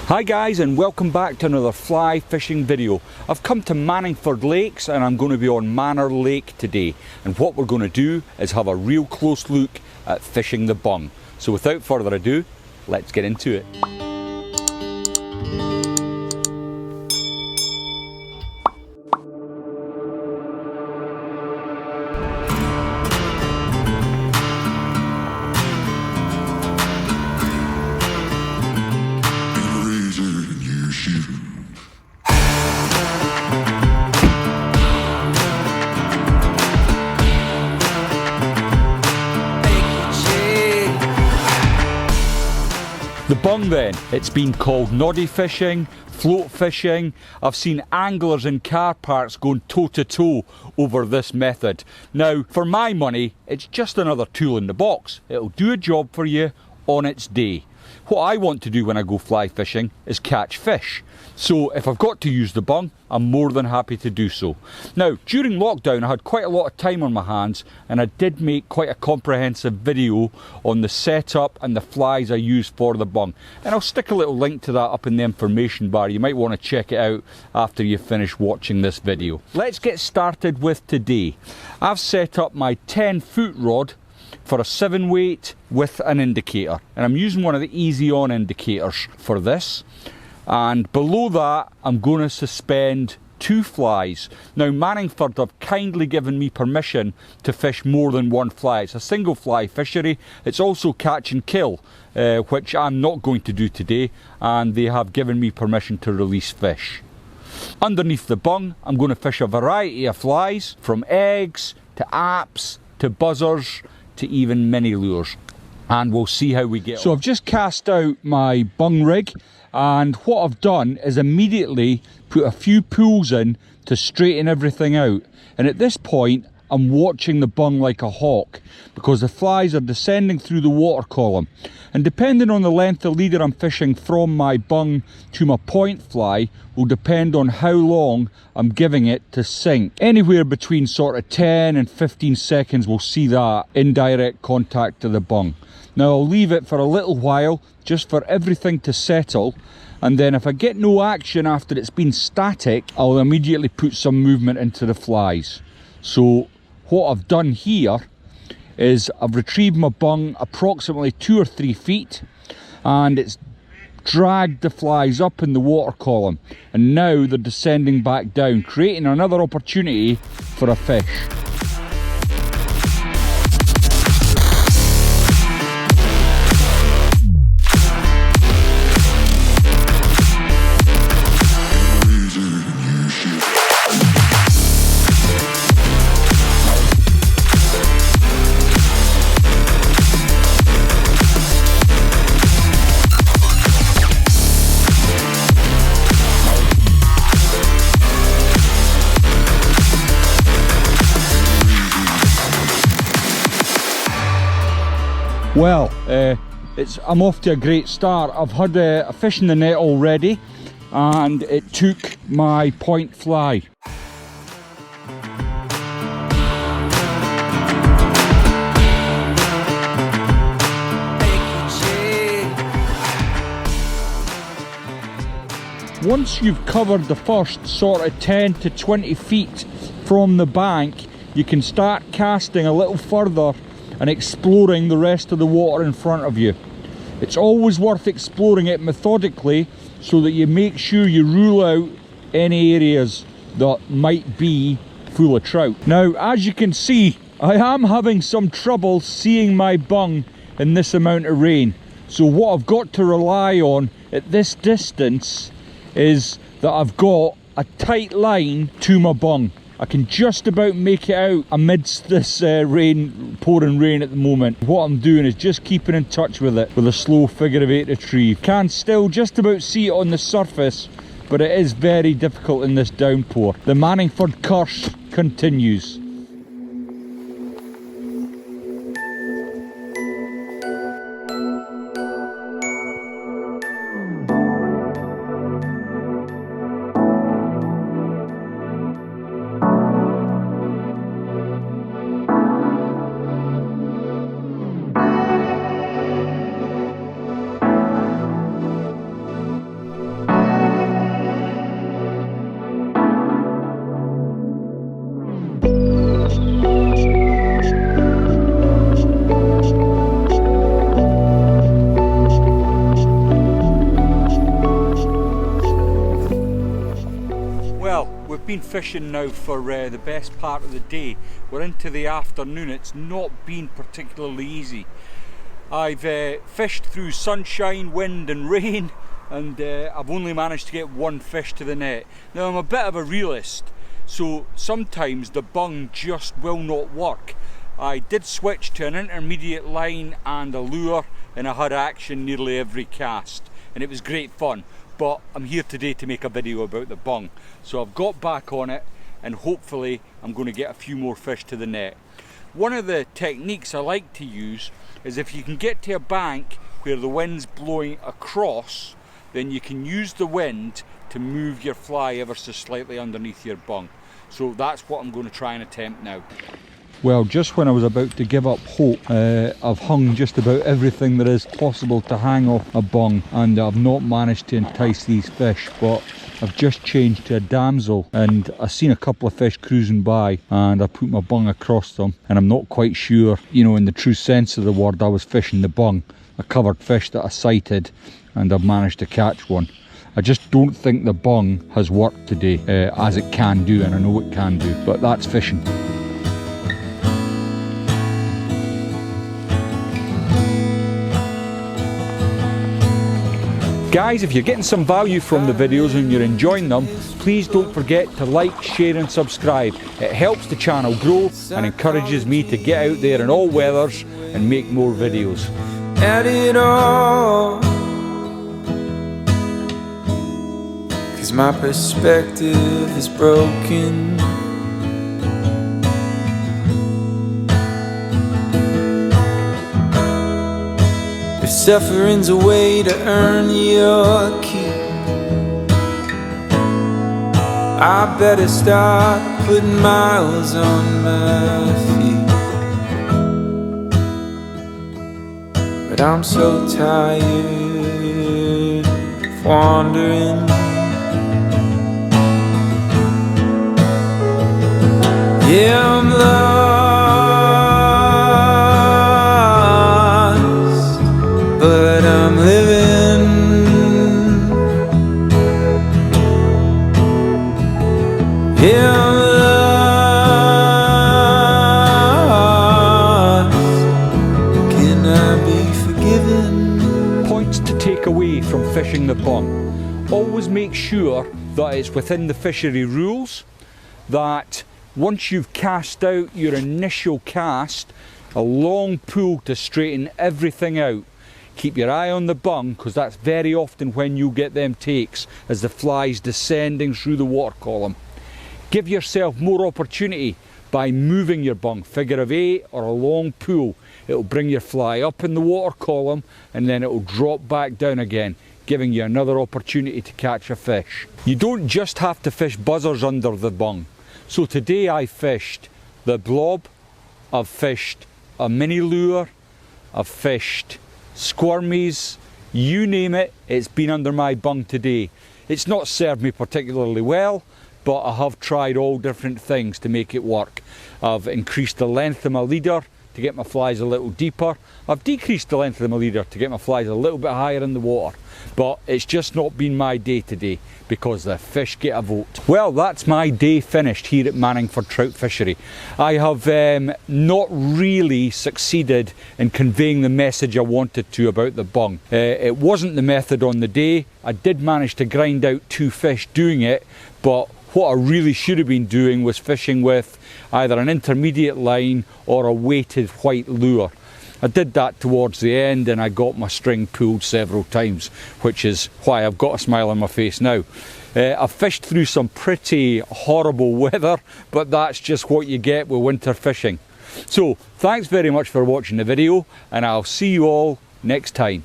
Hi guys, and welcome back to another fly fishing video. I've come to Manningford Lakes and I'm going to be on Manor Lake today, and what we're going to do is have a real close look at fishing the bung. So without further ado, let's get into it. The bung then, it's been called noddy fishing, float fishing. I've seen anglers in car parks going toe to toe over this method. Now, for my money, it's just another tool in the box. It'll do a job for you on its day. What I want to do when I go fly fishing is catch fish. So if I've got to use the bung, I'm more than happy to do so. Now, during lockdown, I had quite a lot of time on my hands, and I did make quite a comprehensive video on the setup and the flies I use for the bung. And I'll stick a little link to that up in the information bar. You might want to check it out after you finish watching this video. Let's get started with today. I've set up my 10-foot rod for a 7 weight with an indicator, and I'm using one of the easy on indicators for this. And below that, I'm going to suspend 2 flies. Now, Manningford have kindly given me permission to fish more than 1 fly. It's a single fly fishery. It's also catch and kill, which I'm not going to do today, and they have given me permission to release fish. Underneath the bung, I'm going to fish a variety of flies, from eggs to apps to buzzers to even mini lures, and we'll see how we get on. So I've just cast out my bung rig, and what I've done is immediately put a few pulls in to straighten everything out. And at this point, I'm watching the bung like a hawk, because the flies are descending through the water column. And depending on the length of leader I'm fishing from my bung to my point fly will depend on how long I'm giving it to sink. Anywhere between sort of 10 and 15 seconds we'll see that in direct contact to the bung. Now I'll leave it for a little while just for everything to settle, and then if I get no action after it's been static, I'll immediately put some movement into the flies. So what I've done here is I've retrieved my bung approximately 2 or 3 feet, and it's dragged the flies up in the water column, and now they're descending back down, creating another opportunity for a fish. Well, I'm off to a great start. I've had a fish in the net already, and it took my point fly. Once you've covered the first sort of 10 to 20 feet from the bank, you can start casting a little further and exploring the rest of the water in front of you. It's always worth exploring it methodically so that you make sure you rule out any areas that might be full of trout. Now, as you can see, I am having some trouble seeing my bung in this amount of rain. So what I've got to rely on at this distance is that I've got a tight line to my bung. I can just about make it out amidst this pouring rain at the moment. What I'm doing is just keeping in touch with it with a slow figure of 8 retrieve. Can still just about see it on the surface, but it is very difficult in this downpour. The Manningford curse continues. been fishing now for the best part of the day. We're into the afternoon. It's not been particularly easy. I've fished through sunshine, wind and rain, and I've only managed to get one fish to the net. Now I'm a bit of a realist, so sometimes the bung just will not work. I did switch to an intermediate line and a lure, and I had action nearly every cast, and it was great fun. But I'm here today to make a video about the bung. So I've got back on it, and hopefully I'm going to get a few more fish to the net. One of the techniques I like to use is if you can get to a bank where the wind's blowing across, then you can use the wind to move your fly ever so slightly underneath your bung. So that's what I'm going to try and attempt now. Well, just when I was about to give up hope, I've hung just about everything there is possible to hang off a bung, and I've not managed to entice these fish. But I've just changed to a damsel, and I've seen a couple of fish cruising by, and I put my bung across them, and I'm not quite sure, you know, in the true sense of the word, I was fishing the bung. A covered fish that I sighted, and I've managed to catch one. I just don't think the bung has worked today, as it can do, and I know it can do, but that's fishing. Guys, if you're getting some value from the videos and you're enjoying them, please don't forget to like, share and subscribe. It helps the channel grow and encourages me to get out there in all weathers and make more videos. At it all, 'cause my perspective is broken. If suffering's a way to earn your keep, I better start putting miles on my feet. But I'm so tired of wandering. Yeah, I'm lost, but I'm living. Yeah, I'm lost. Can I be forgiven? Points to take away from fishing the bung. Always make sure that it's within the fishery rules, that once you've cast out your initial cast, a long pull to straighten everything out. Keep your eye on the bung, because that's very often when you get them takes as the fly's descending through the water column. Give yourself more opportunity by moving your bung, figure of 8 or a long pull. It'll bring your fly up in the water column and then it'll drop back down again, giving you another opportunity to catch a fish. You don't just have to fish buzzers under the bung. So today I fished the blob, I've fished a mini lure, I've fished squirmies, you name it, it's been under my bung today. It's not served me particularly well, but I have tried all different things to make it work. I've increased the length of my leader to get my flies a little deeper. I've decreased the length of my leader to get my flies a little bit higher in the water. But it's just not been my day today because the fish get a vote. Well, that's my day finished here at Manningford Trout Fishery. I have not really succeeded in conveying the message I wanted to about the bung. It wasn't the method on the day. I did manage to grind out 2 fish doing it, but what I really should have been doing was fishing with either an intermediate line or a weighted white lure. I did that towards the end and I got my string pulled several times, which is why I've got a smile on my face now. I've fished through some pretty horrible weather, but that's just what you get with winter fishing. So thanks very much for watching the video, and I'll see you all next time.